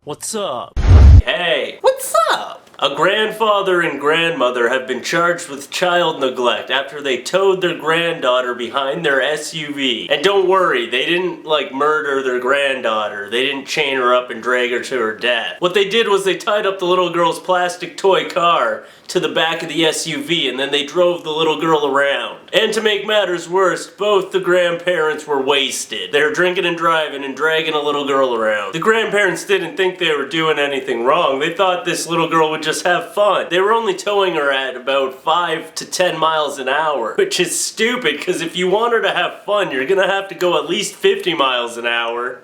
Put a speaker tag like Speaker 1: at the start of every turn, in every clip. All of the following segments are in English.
Speaker 1: What's up?
Speaker 2: Hey, what's up? A grandfather and grandmother have been charged with child neglect after they towed their granddaughter behind their SUV. And don't worry, they didn't murder their granddaughter. They didn't chain her up and drag her to her death. What they did was they tied up the little girl's plastic toy car to the back of the SUV and then they drove the little girl around. And to make matters worse, both the grandparents were wasted. They were drinking and driving and dragging a little girl around. The grandparents didn't think they were doing anything wrong. They thought this little girl would just have fun. They were only towing her at about 5 to 10 miles an hour, which is stupid because if you want her to have fun, you're gonna have to go at least 50 miles an hour.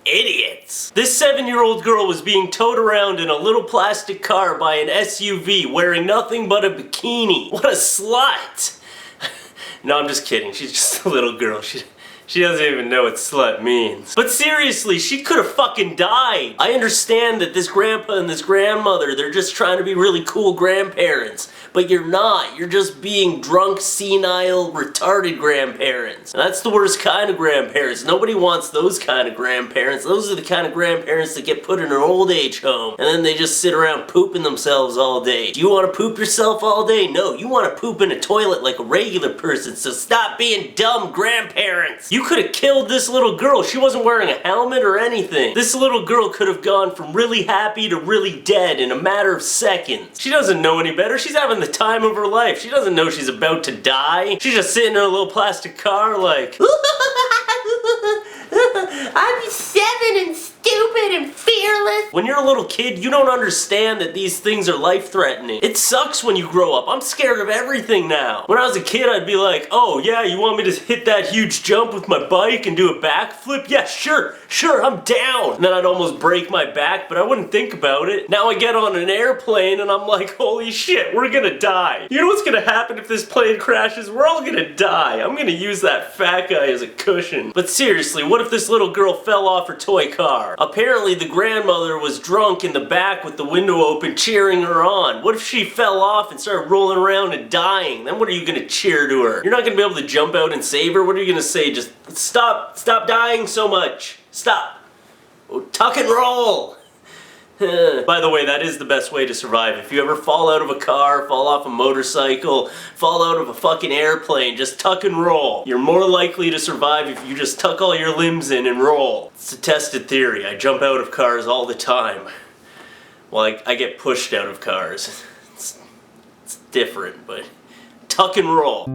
Speaker 2: Idiots! This 7-year-old girl was being towed around in a little plastic car by an SUV wearing nothing but a bikini. What a slut! No, I'm just kidding. She's just a little girl. She doesn't even know what slut means. But seriously, she could have fucking died. I understand that this grandpa and this grandmother, they're just trying to be really cool grandparents. But you're not. You're just being drunk, senile, retarded grandparents. And that's the worst kind of grandparents. Nobody wants those kind of grandparents. Those are the kind of grandparents that get put in an old age home. And then they just sit around pooping themselves all day. Do you want to poop yourself all day? No, you want to poop in a toilet like a regular person. So stop being dumb grandparents. You could have killed this little girl. She wasn't wearing a helmet or anything. This little girl could have gone from really happy to really dead in a matter of seconds. She doesn't know any better. She's having the time of her life. She doesn't know she's about to die. She's just sitting in her little plastic car like, I'm 7 and stupid and fearless. When you're a little kid, you don't understand that these things are life-threatening. It sucks when you grow up. I'm scared of everything now. When I was a kid, I'd be like, oh yeah, you want me to hit that huge jump with my bike and do a backflip? Yeah, sure, I'm down. And then I'd almost break my back, but I wouldn't think about it. Now I get on an airplane and I'm like, holy shit, we're gonna die. You know what's gonna happen if this plane crashes? We're all gonna die. I'm gonna use that fat guy as a cushion. But seriously, what if this little girl fell off her toy car? Apparently the grandmother was drunk in the back with the window open cheering her on. What if she fell off and started rolling around and dying? Then what are you gonna cheer to her? You're not gonna be able to jump out and save her? What are you gonna say? Just stop dying so much. Stop. Oh, tuck and roll. By the way, that is the best way to survive. If you ever fall out of a car, fall off a motorcycle, fall out of a fucking airplane, just tuck and roll. You're more likely to survive if you just tuck all your limbs in and roll. It's a tested theory. I jump out of cars all the time. Well, I get pushed out of cars. It's different, but tuck and roll.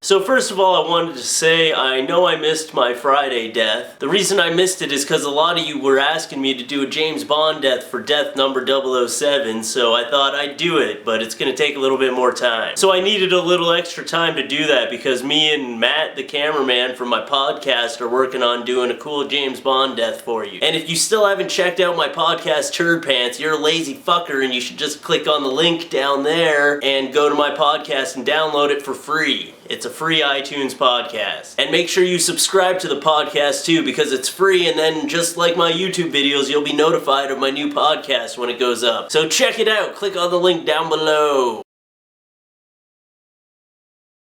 Speaker 2: So first of all, I wanted to say I know I missed my Friday death. The reason I missed it is because a lot of you were asking me to do a James Bond death for death number 007, so I thought I'd do it, but it's going to take a little bit more time. So I needed a little extra time to do that because me and Matt, the cameraman from my podcast, are working on doing a cool James Bond death for you. And if you still haven't checked out my podcast, Turd Pants, you're a lazy fucker and you should just click on the link down there and go to my podcast and download it for free. It's a free iTunes podcast. And make sure you subscribe to the podcast too because it's free, and then just like my YouTube videos, you'll be notified of my new podcast when it goes up. So check it out. Click on the link down below.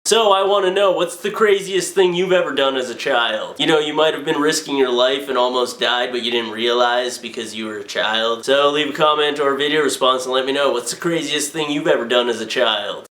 Speaker 2: So I want to know, what's the craziest thing you've ever done as a child? You know, you might have been risking your life and almost died, but you didn't realize because you were a child. So leave a comment or a video response and let me know, what's the craziest thing you've ever done as a child?